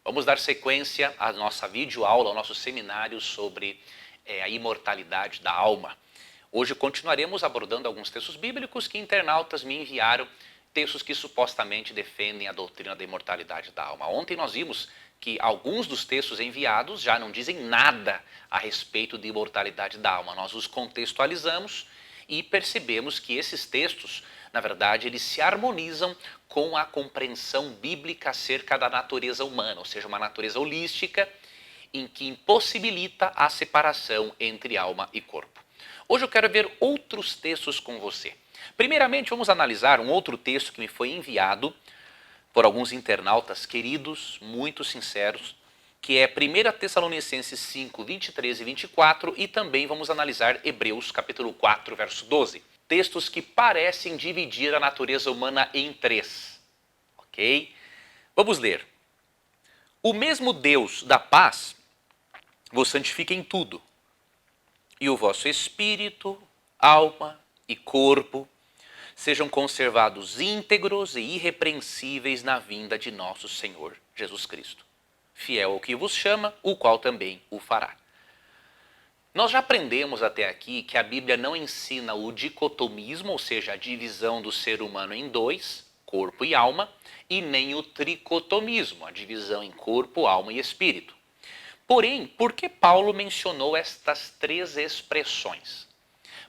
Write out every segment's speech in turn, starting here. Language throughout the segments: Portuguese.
Vamos dar sequência à nossa videoaula, ao nosso seminário sobre a imortalidade da alma. Hoje continuaremos abordando alguns textos bíblicos que internautas me enviaram, textos que supostamente defendem a doutrina da imortalidade da alma. Ontem nós vimos que alguns dos textos enviados já não dizem nada a respeito de imortalidade da alma. Nós os contextualizamos e percebemos que esses textos, na verdade, eles se harmonizam com a compreensão bíblica acerca da natureza humana, ou seja, uma natureza holística em que impossibilita a separação entre alma e corpo. Hoje eu quero ver outros textos com você. Primeiramente, vamos analisar um outro texto que me foi enviado por alguns internautas queridos, muito sinceros, que é 1 Tessalonicenses 5, 23 e 24, e também vamos analisar Hebreus capítulo 4, verso 12. Textos que parecem dividir a natureza humana em três. Ok? Vamos ler. O mesmo Deus da paz vos santifica em tudo, e o vosso espírito, alma e corpo sejam conservados íntegros e irrepreensíveis na vinda de nosso Senhor Jesus Cristo. Fiel ao que vos chama, o qual também o fará. Nós já aprendemos até aqui que a Bíblia não ensina o dicotomismo, ou seja, a divisão do ser humano em dois, corpo e alma, e nem o tricotomismo, a divisão em corpo, alma e espírito. Porém, por que Paulo mencionou estas três expressões?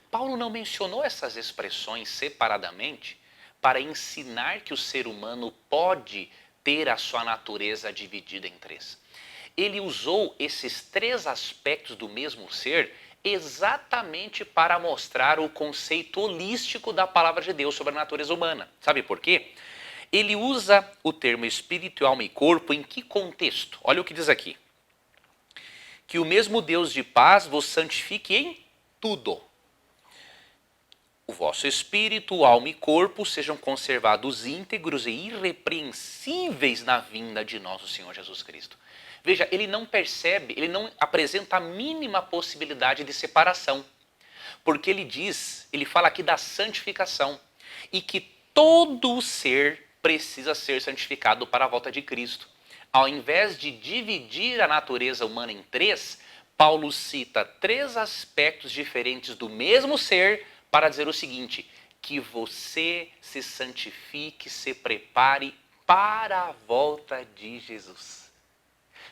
Paulo não mencionou essas expressões separadamente para ensinar que o ser humano pode ter a sua natureza dividida em três. Ele usou esses três aspectos do mesmo ser exatamente para mostrar o conceito holístico da palavra de Deus sobre a natureza humana. Sabe por quê? Ele usa o termo espírito, alma e corpo em que contexto? Olha o que diz aqui. Que o mesmo Deus de paz vos santifique em tudo. O vosso espírito, alma e corpo sejam conservados íntegros e irrepreensíveis na vinda de nosso Senhor Jesus Cristo. Veja, ele não percebe, ele não apresenta a mínima possibilidade de separação. Porque ele fala aqui da santificação. E que todo ser precisa ser santificado para a volta de Cristo. Ao invés de dividir a natureza humana em três, Paulo cita três aspectos diferentes do mesmo ser para dizer o seguinte, que você se santifique, se prepare para a volta de Jesus.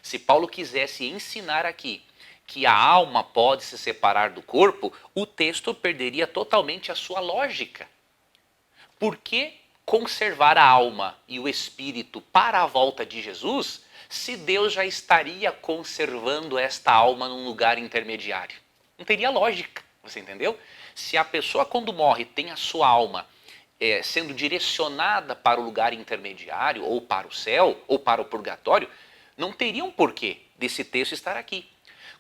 Se Paulo quisesse ensinar aqui que a alma pode se separar do corpo, o texto perderia totalmente a sua lógica. Por que conservar a alma e o espírito para a volta de Jesus, se Deus já estaria conservando esta alma num lugar intermediário? Não teria lógica, você entendeu? Se a pessoa quando morre tem a sua alma sendo direcionada para o lugar intermediário, ou para o céu, ou para o purgatório, não teria um porquê desse texto estar aqui.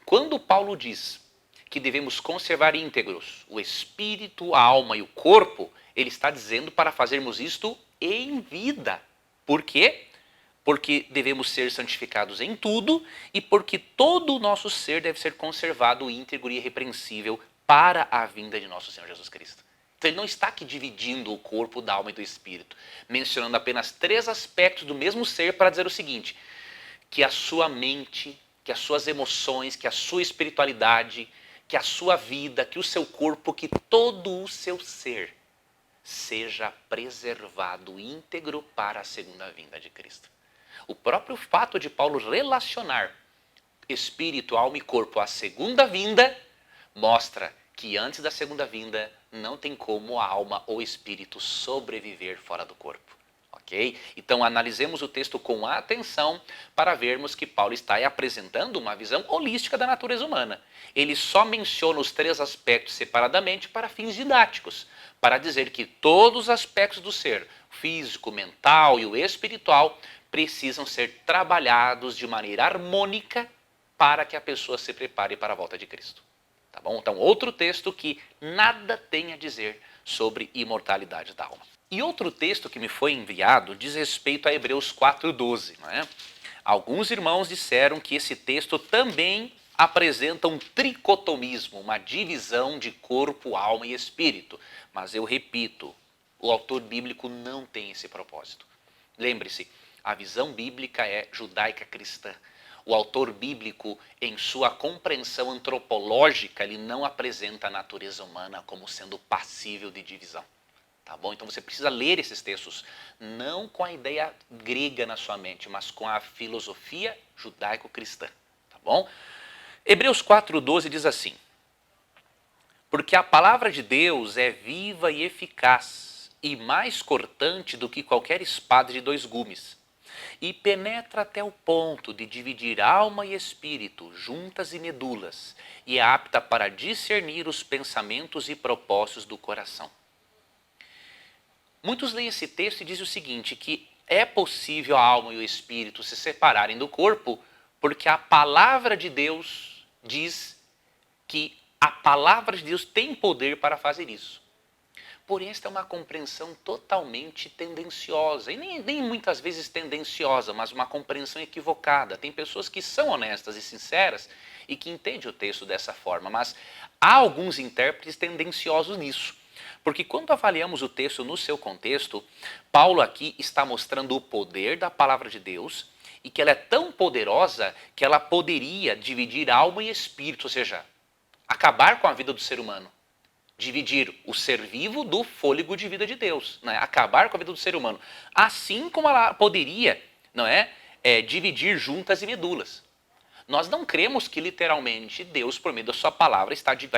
Quando Paulo diz que devemos conservar íntegros o espírito, a alma e o corpo, ele está dizendo para fazermos isto em vida. Por quê? Porque devemos ser santificados em tudo e porque todo o nosso ser deve ser conservado íntegro e irrepreensível para a vinda de nosso Senhor Jesus Cristo. Então ele não está aqui dividindo o corpo, da alma e do espírito, mencionando apenas três aspectos do mesmo ser para dizer o seguinte, que a sua mente, que as suas emoções, que a sua espiritualidade, que a sua vida, que o seu corpo, que todo o seu ser seja preservado íntegro para a segunda vinda de Cristo. O próprio fato de Paulo relacionar espírito, alma e corpo à segunda vinda mostra que antes da segunda vinda não tem como a alma ou espírito sobreviver fora do corpo. Ok? Então analisemos o texto com atenção para vermos que Paulo está apresentando uma visão holística da natureza humana. Ele só menciona os três aspectos separadamente para fins didáticos, para dizer que todos os aspectos do ser, físico, mental e o espiritual, precisam ser trabalhados de maneira harmônica para que a pessoa se prepare para a volta de Cristo. Tá bom? Então, outro texto que nada tem a dizer sobre imortalidade da alma. E outro texto que me foi enviado diz respeito a Hebreus 4:12. Não é? Alguns irmãos disseram que esse texto também apresenta um tricotomismo, uma divisão de corpo, alma e espírito. Mas eu repito, o autor bíblico não tem esse propósito. Lembre-se, A visão bíblica é judaica cristã. O autor bíblico, em sua compreensão antropológica, ele não apresenta a natureza humana como sendo passível de divisão. Tá bom? Então você precisa ler esses textos, não com a ideia grega na sua mente, mas com a filosofia judaico-cristã. Tá bom? Hebreus 4,12 diz assim: porque a palavra de Deus é viva e eficaz, e mais cortante do que qualquer espada de dois gumes, e penetra até o ponto de dividir alma e espírito, juntas e medulas, e é apta para discernir os pensamentos e propósitos do coração. Muitos leem esse texto e dizem o seguinte, que é possível a alma e o espírito se separarem do corpo, porque a palavra de Deus diz que a palavra de Deus tem poder para fazer isso. Porém, esta é uma compreensão totalmente tendenciosa, e nem muitas vezes tendenciosa, mas uma compreensão equivocada. Tem pessoas que são honestas e sinceras e que entendem o texto dessa forma, mas há alguns intérpretes tendenciosos nisso. Porque quando avaliamos o texto no seu contexto, Paulo aqui está mostrando o poder da palavra de Deus e que ela é tão poderosa que ela poderia dividir alma e espírito, ou seja, acabar com a vida do ser humano. Dividir o ser vivo do fôlego de vida de Deus, né? Acabar com a vida do ser humano. Assim como ela poderia, não é, dividir juntas e medulas. Nós não cremos que literalmente Deus, por meio da sua palavra,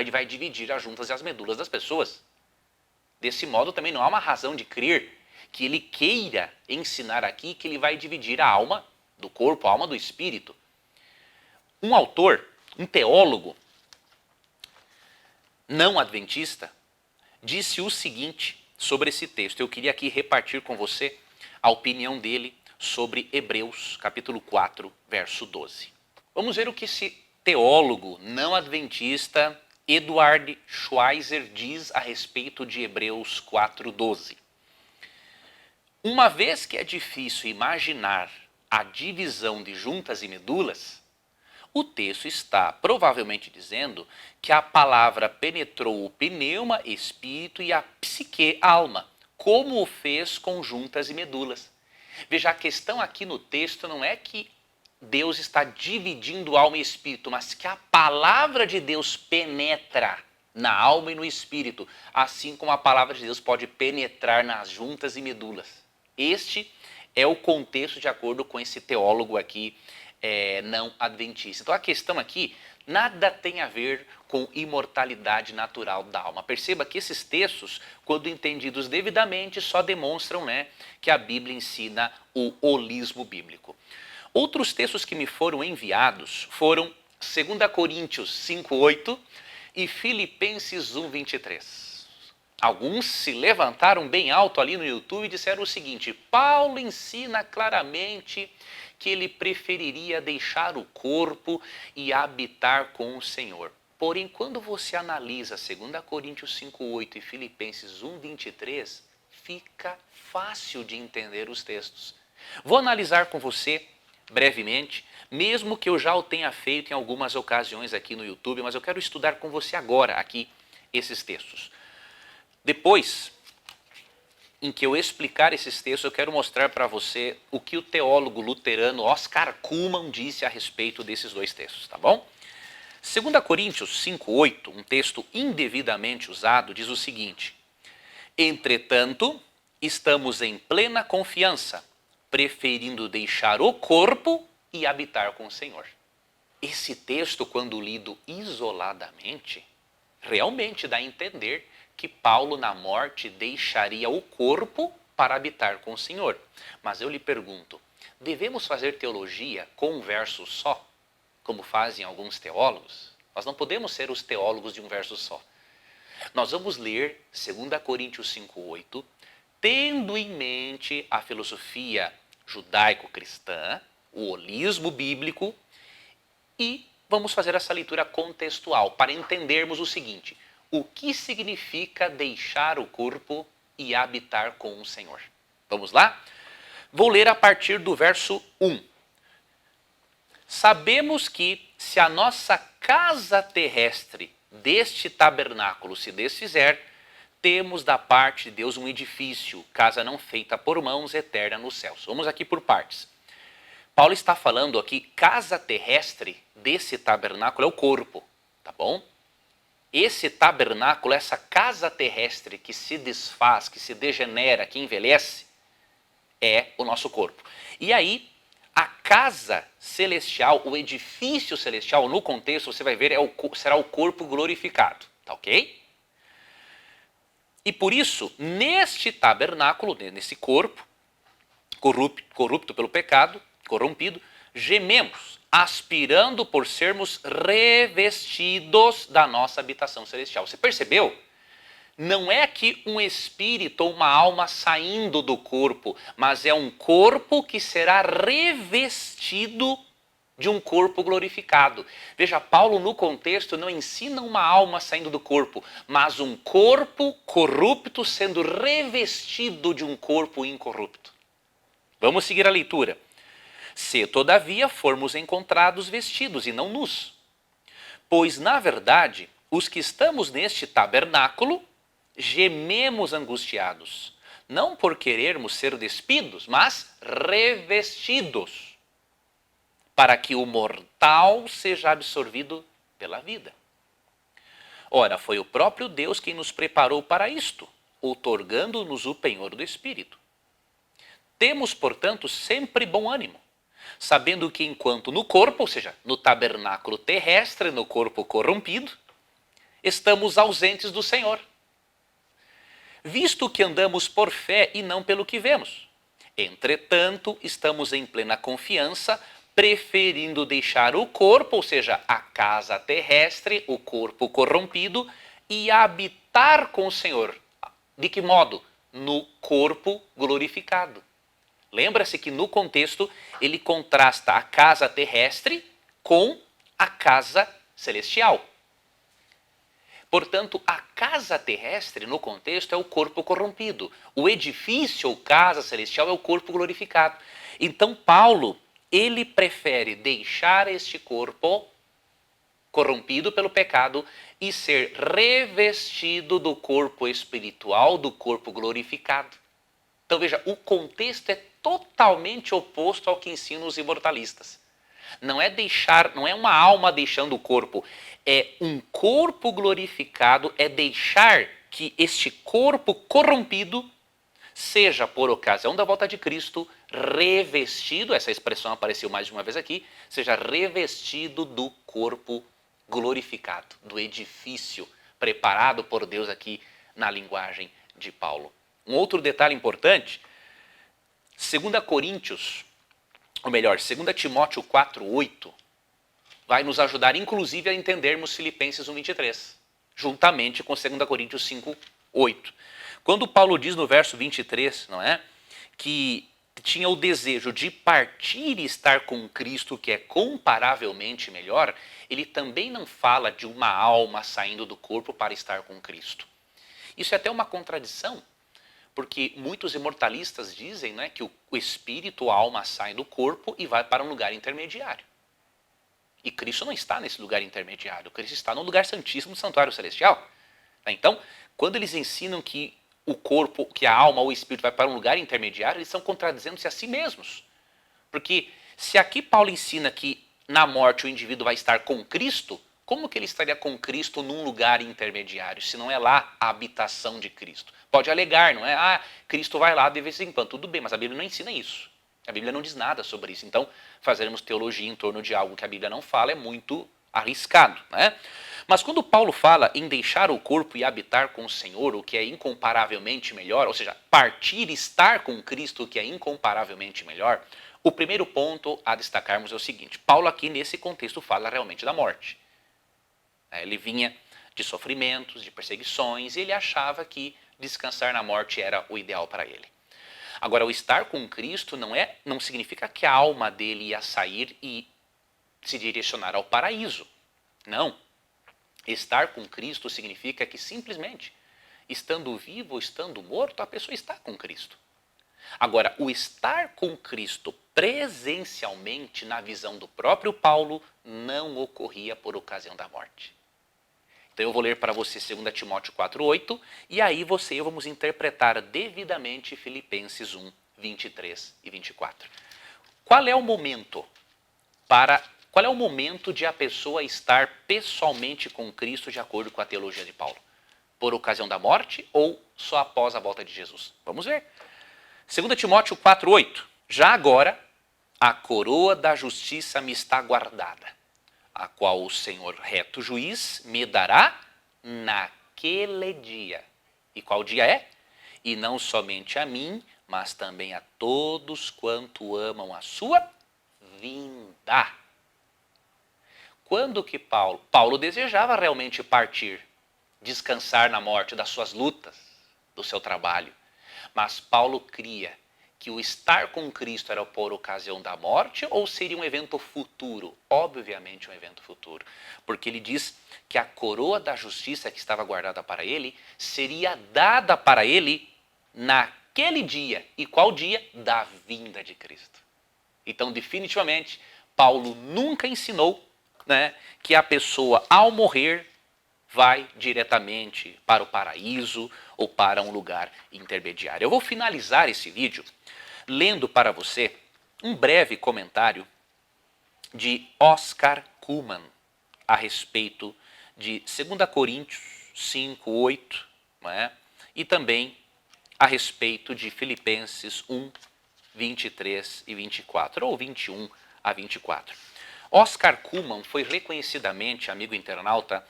vai dividir as juntas e as medulas das pessoas. Desse modo, também não há uma razão de crer que ele queira ensinar aqui que ele vai dividir a alma do corpo, a alma do espírito. Um autor, um teólogo não adventista, disse o seguinte sobre esse texto. Eu queria aqui repartir com você a opinião dele sobre Hebreus, capítulo 4, verso 12. Vamos ver o que esse teólogo não adventista Edward Schweitzer diz a respeito de Hebreus 4:12. Uma vez que é difícil imaginar a divisão de juntas e medulas, o texto está provavelmente dizendo que a palavra penetrou o pneuma, espírito, e a psique, alma, como o fez com juntas e medulas. Veja, a questão aqui no texto não é que Deus está dividindo alma e espírito, mas que a palavra de Deus penetra na alma e no espírito, assim como a palavra de Deus pode penetrar nas juntas e medulas. Este é o contexto de acordo com esse teólogo aqui não adventista. Então a questão aqui nada tem a ver com imortalidade natural da alma. Perceba que esses textos, quando entendidos devidamente, só demonstram, né, que a Bíblia ensina o holismo bíblico. Outros textos que me foram enviados foram 2 Coríntios 5:8 e Filipenses 1:23. Alguns se levantaram bem alto ali no YouTube e disseram o seguinte: Paulo ensina claramente que ele preferiria deixar o corpo e habitar com o Senhor. Porém, quando você analisa 2 Coríntios 5:8 e Filipenses 1:23, fica fácil de entender os textos. Vou analisar com você brevemente, mesmo que eu já o tenha feito em algumas ocasiões aqui no YouTube, mas eu quero estudar com você agora aqui esses textos. Depois, em que eu explicar esses textos, eu quero mostrar para você o que o teólogo luterano Oscar Cullmann disse a respeito desses dois textos, tá bom? 2 Coríntios 5:8, um texto indevidamente usado, diz o seguinte: entretanto, estamos em plena confiança, preferindo deixar o corpo e habitar com o Senhor. Esse texto, quando lido isoladamente, realmente dá a entender que Paulo na morte deixaria o corpo para habitar com o Senhor. Mas eu lhe pergunto, devemos fazer teologia com um verso só, como fazem alguns teólogos? Nós não podemos ser os teólogos de um verso só. Nós vamos ler 2 Coríntios 5:8, tendo em mente a filosofia judaico-cristã, o holismo bíblico, e vamos fazer essa leitura contextual para entendermos o seguinte: o que significa deixar o corpo e habitar com o Senhor? Vamos lá? Vou ler a partir do verso 1. Sabemos que se a nossa casa terrestre deste tabernáculo se desfizer, temos da parte de Deus um edifício, casa não feita por mãos, eterna nos céus. Vamos aqui por partes. Paulo está falando aqui, casa terrestre desse tabernáculo é o corpo, tá bom? Esse tabernáculo, essa casa terrestre que se desfaz, que se degenera, que envelhece, é o nosso corpo. E aí, a casa celestial, o edifício celestial, no contexto, você vai ver, será o corpo glorificado, tá ok? E por isso, neste tabernáculo, nesse corpo, corrupto pelo pecado, corrompido, gememos, aspirando por sermos revestidos da nossa habitação celestial. Você percebeu? Não é que um espírito ou uma alma saindo do corpo, mas é um corpo que será revestido de um corpo glorificado. Veja, Paulo no contexto não ensina uma alma saindo do corpo, mas um corpo corrupto sendo revestido de um corpo incorrupto. Vamos seguir a leitura. Se, todavia, formos encontrados vestidos e não nus. Pois, na verdade, os que estamos neste tabernáculo, gememos angustiados, não por querermos ser despidos, mas revestidos, para que o mortal seja absorvido pela vida. Ora, foi o próprio Deus quem nos preparou para isto, outorgando-nos o penhor do Espírito. Temos, portanto, sempre bom ânimo, sabendo que enquanto no corpo, ou seja, no tabernáculo terrestre, no corpo corrompido, estamos ausentes do Senhor, visto que andamos por fé e não pelo que vemos. Entretanto, estamos em plena confiança, preferindo deixar o corpo, ou seja, a casa terrestre, o corpo corrompido, e habitar com o Senhor. De que modo? No corpo glorificado. Lembra-se que no contexto ele contrasta a casa terrestre com a casa celestial. Portanto, a casa terrestre, no contexto, é o corpo corrompido. O edifício ou casa celestial é o corpo glorificado. Então, Paulo, ele prefere deixar este corpo corrompido pelo pecado e ser revestido do corpo espiritual, do corpo glorificado. Então, veja, o contexto é totalmente oposto ao que ensinam os imortalistas. Não é uma alma deixando o corpo, é um corpo glorificado, é deixar que este corpo corrompido seja, por ocasião da volta de Cristo, revestido, essa expressão apareceu mais de uma vez aqui, seja revestido do corpo glorificado, do edifício preparado por Deus aqui na linguagem de Paulo. Um outro detalhe importante, 2 Coríntios, ou melhor, 2 Timóteo 4:8, vai nos ajudar inclusive a entendermos Filipenses 1:23, juntamente com 2 Coríntios 5:8. Quando Paulo diz no verso 23, não é, que tinha o desejo de partir e estar com Cristo, que é comparavelmente melhor, ele também não fala de uma alma saindo do corpo para estar com Cristo. Isso é até uma contradição, porque muitos imortalistas dizem, né, que o espírito, a alma sai do corpo e vai para um lugar intermediário. E Cristo não está nesse lugar intermediário, Cristo está no lugar santíssimo do santuário celestial. Então, quando eles ensinam que o corpo, que a alma ou o espírito vai para um lugar intermediário, eles estão contradizendo-se a si mesmos. Porque se aqui Paulo ensina que na morte o indivíduo vai estar com Cristo, como que ele estaria com Cristo num lugar intermediário, se não é lá a habitação de Cristo? Pode alegar, não é? Cristo vai lá de vez em quando, tudo bem, mas a Bíblia não ensina isso. A Bíblia não diz nada sobre isso. Então, fazermos teologia em torno de algo que a Bíblia não fala é muito arriscado, né? Mas quando Paulo fala em deixar o corpo e habitar com o Senhor, o que é incomparavelmente melhor, ou seja, partir e estar com Cristo, o que é incomparavelmente melhor, o primeiro ponto a destacarmos é o seguinte: Paulo aqui nesse contexto fala realmente da morte. Ele vinha de sofrimentos, de perseguições, e ele achava que descansar na morte era o ideal para ele. Agora, o estar com Cristo não significa que a alma dele ia sair e se direcionar ao paraíso. Não. Estar com Cristo significa que simplesmente, estando vivo ou estando morto, a pessoa está com Cristo. Agora, o estar com Cristo presencialmente, na visão do próprio Paulo, não ocorria por ocasião da morte. Então eu vou ler para você 2 Timóteo 4:8 e aí você e eu vamos interpretar devidamente Filipenses 1, 23 e 24. Qual é o momento de a pessoa estar pessoalmente com Cristo de acordo com a teologia de Paulo? Por ocasião da morte ou só após a volta de Jesus? Vamos ver. 2 Timóteo 4:8. Já agora, a coroa da justiça me está guardada, a qual o Senhor reto juiz me dará naquele dia. E qual dia é? E não somente a mim, mas também a todos quanto amam a sua vinda. Quando que Paulo desejava realmente partir, descansar na morte das suas lutas, do seu trabalho. Mas Paulo cria que o estar com Cristo era por ocasião da morte ou seria um evento futuro? Obviamente um evento futuro. Porque ele diz que a coroa da justiça que estava guardada para ele seria dada para ele naquele dia. E qual dia? Da vinda de Cristo. Então, definitivamente, Paulo nunca ensinou, né, que a pessoa, ao morrer, vai diretamente para o paraíso ou para um lugar intermediário. Eu vou finalizar esse vídeo lendo para você um breve comentário de Oscar Cullmann a respeito de 2 Coríntios 5:8, não é? E também a respeito de Filipenses 1, 23 e 24, ou 21 a 24. Oscar Cullmann foi reconhecidamente, amigo internauta,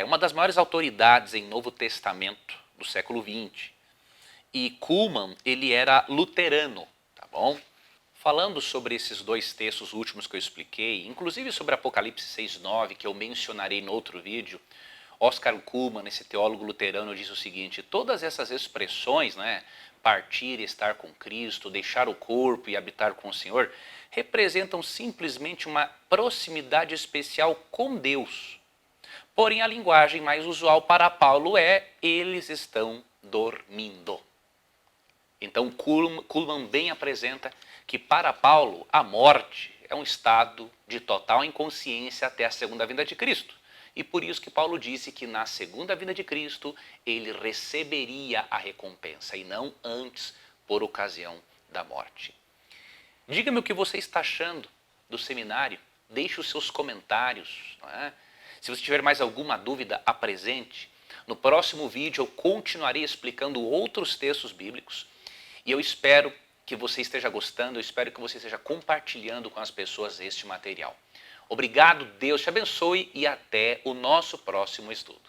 uma das maiores autoridades em Novo Testamento do século XX. E Cullmann, ele era luterano, tá bom? Falando sobre esses dois textos últimos que eu expliquei, inclusive sobre Apocalipse 6:9, que eu mencionarei no outro vídeo, Oscar Cullmann, esse teólogo luterano, diz o seguinte: todas essas expressões, né, partir, estar com Cristo, deixar o corpo e habitar com o Senhor, representam simplesmente uma proximidade especial com Deus. Porém, a linguagem mais usual para Paulo é: eles estão dormindo. Então, Cullmann bem apresenta que para Paulo a morte é um estado de total inconsciência até a segunda vinda de Cristo. E por isso que Paulo disse que na segunda vinda de Cristo ele receberia a recompensa e não antes por ocasião da morte. Diga-me o que você está achando do seminário. Deixe os seus comentários, não é? Se você tiver mais alguma dúvida, apresente. No próximo vídeo eu continuarei explicando outros textos bíblicos e eu espero que você esteja gostando, eu espero que você esteja compartilhando com as pessoas este material. Obrigado, Deus te abençoe e até o nosso próximo estudo.